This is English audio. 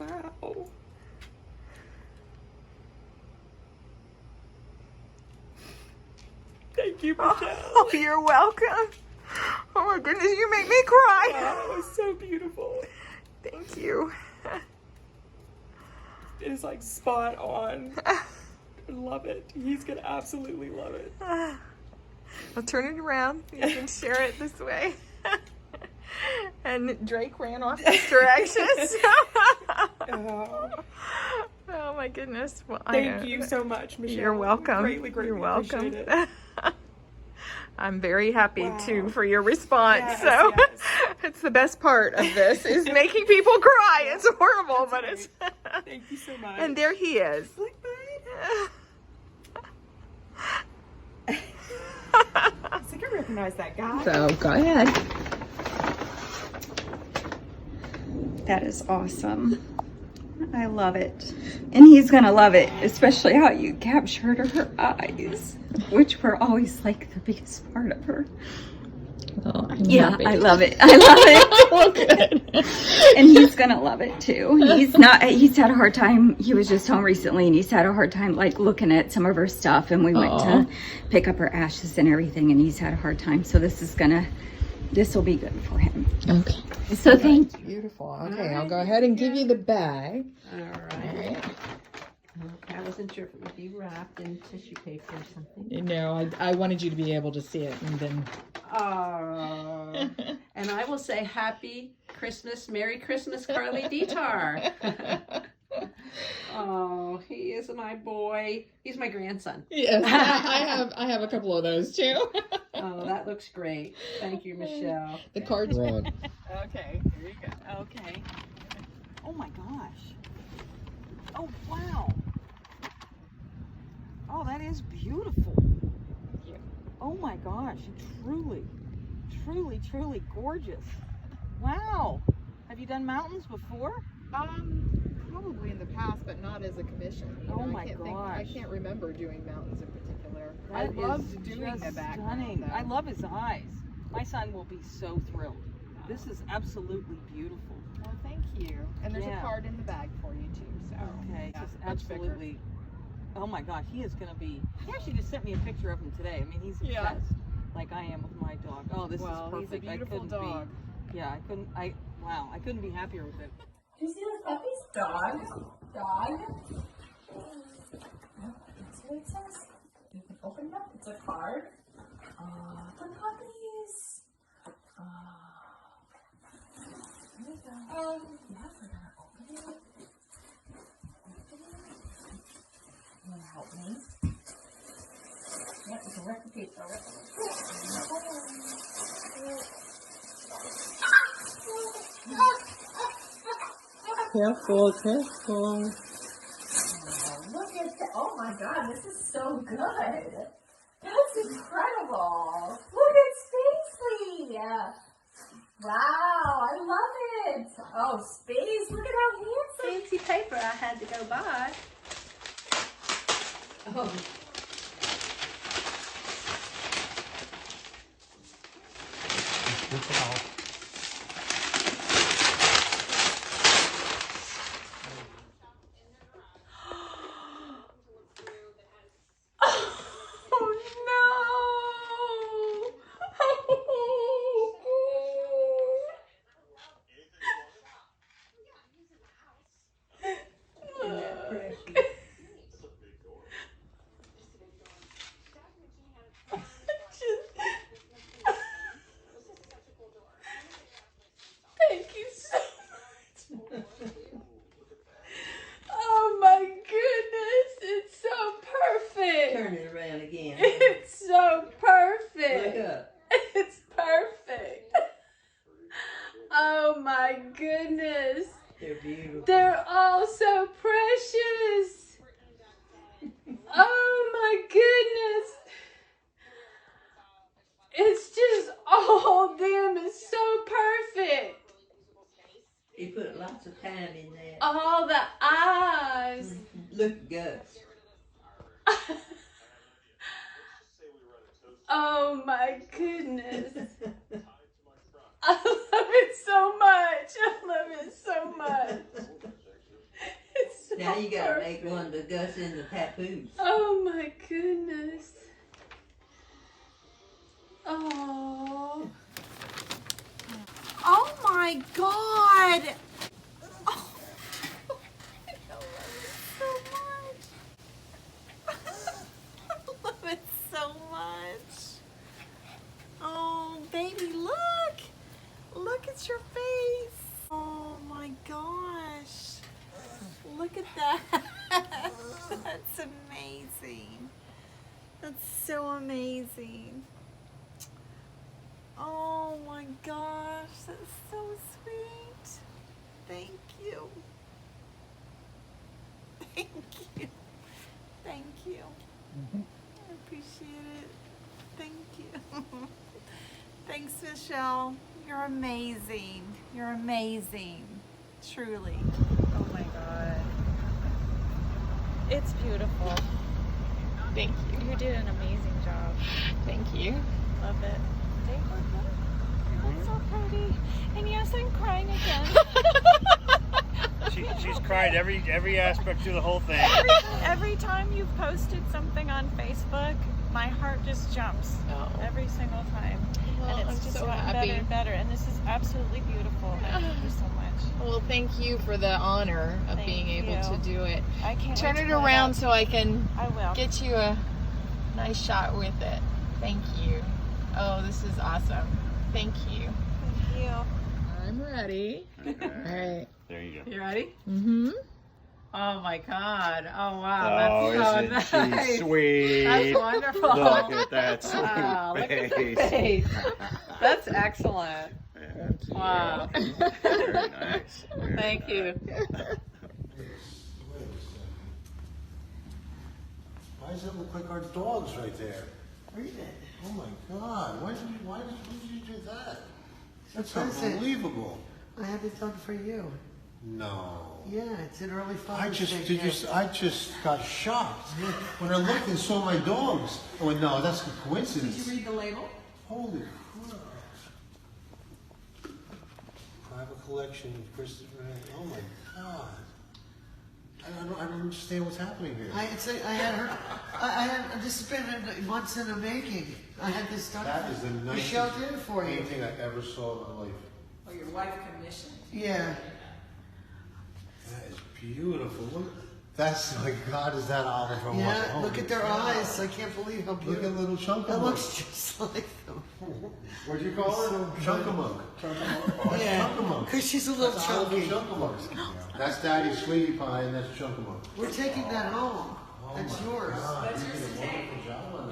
Wow. Thank you, Michelle. Oh, you're welcome. Oh my goodness, you make me cry. Wow, it was so beautiful. Thank you. It is like spot on. I love it. He's gonna absolutely love it. I'll turn it around. You can share it this way. And Drake ran off this direction. Oh, Oh my goodness. Well, thank you so much, Michelle. You're welcome. Greatly You're welcome. appreciate it. I'm very happy Wow. too for your response. Yes, so yes. it's the best part of this is making people cry. It's horrible, but it's. Thank you so much. And there he is. Look, bud. I think I recognize that guy. So go ahead. That is awesome. I love it. And he's going to love it, especially how you captured her eyes, which were always like the biggest part of her. Well, I'm Yeah, happy. I love it. I love it. Oh, good. And he's going to love it too. He's had a hard time. He was just home recently and he's had a hard time like looking at some of her stuff. And we went to pick up her ashes and everything and he's had a hard time. So this will be good for him. Okay. So thank you. Beautiful. Okay, I'll go ahead and give you the bag. All right. Okay, I wasn't sure if it would be wrapped in tissue paper or something. No, I wanted you to be able to see it, and then. Oh, and I will say Happy Christmas, Merry Christmas, Carly Detar. Oh, he is my boy. He's my grandson. Yes, I have a couple of those too. Oh, that looks great. Thank you, Michelle. The card's red. Okay, here you go. Okay. Oh my gosh. Oh, wow. Oh, that is beautiful. Oh my gosh, truly, truly, truly gorgeous. Wow. Have you done mountains before? Probably in the past, but not as a commission. You Oh know, my I gosh. can't remember doing mountains in particular. I That loved is doing just the background. stunning. Though. I love his eyes. My son will be so thrilled. This is absolutely beautiful. Well, thank you. And there's Yeah. a card in the bag for you too. So Okay, yeah, just much bigger. absolutely. Oh my gosh, he is gonna be. He actually just sent me a picture of him today. I mean, he's Yeah. obsessed, like I am with my dog. Oh, this Well, is perfect. he's a beautiful I couldn't dog. be. Yeah, Wow, I couldn't be happier with it. Do you see the puppies? Dog. Dog. That's what it says. You can open it up. It's a card. The puppies. There we go. Yeah, we're gonna open it. You wanna help me? Yeah, you can rip the paper. Careful, careful. Look at that. Oh my god, this is so good. That's incredible. Look at Spacely. Wow, I love it. Oh, Space, look at how handsome. Fancy paper I had to go buy. Oh. Thank you so much. Oh my goodness, it's so perfect. Turn it around again. It's so perfect. Look up. It's perfect. Oh my goodness. They're beautiful. They're all so precious. Oh my goodness. It's just all of them is so perfect. He put lots of time in there. All the eyes. Look good. Oh my goodness. I love it so much. I love it so much. Now you gotta make one of the Gus in the papoose. Oh my goodness. Oh. Oh my God! Oh, I love it so much. Oh, baby, look! Look at your face. Oh my gosh. Look at that. That's amazing. That's so amazing. Oh my gosh, that's so sweet. Thank you. Thank you. Thank you. I appreciate it. Thank you. Thanks, Michelle. You're amazing. You're amazing. Truly. Oh my God. It's beautiful. Thank you. You did an amazing job. Thank you. Love it. That's so pretty. And yes, I'm crying again. She's cried every aspect through the whole thing. Every time you've posted something on Facebook, my heart just jumps. Oh. Every single time. Well, and it's I'm just so gotten happy. better and better. And this is absolutely beautiful. Thank you so much. Well, thank you for the honor of Thank being able you. to do it. I can't Turn wait it to put around up. so I can I will. get you a nice shot with it. Thank you. Oh, this is awesome. Thank you. Thank you. I'm ready. All right. There you go. You ready? Mm-hmm. Oh my God. Oh wow. Oh, That's so isn't nice. she sweet? That's wonderful. Look at that sweet Wow, look at the face. face. That's excellent. Wow. Very nice. Very Thank you. Why does it look like our dogs right there? Read it. Oh my God! Why did you do that? That's unbelievable. I had it done for you. No. Yeah, it's an early I Father's just, Day did you, gift. I just got shocked when I looked and saw my dogs. I went, no, that's a Did coincidence. you read the label? Holy crap! Private collection of Christopher. Oh my God! I don't understand what's happening here. I had this has been months in the making. I had this done. That is the Michelle nicest did it for you. painting I ever saw in my life. Oh, your wife commissioned. Yeah. That is beautiful. Look, that's my God. Is that Oliver? Yeah. Oh, Look at their God. eyes. I can't believe how Look beautiful. at little chunk That of looks just like them. What'd you call her? Chunkamunk. Oh, that's Yeah. Chunkamunk. Because she's a little That's Oliver chunky. Chunkamunk. That's Daddy's sweetie pie, and that's Chunkamunk. We're taking that home. Oh That's my yours. God, you did a wonderful job on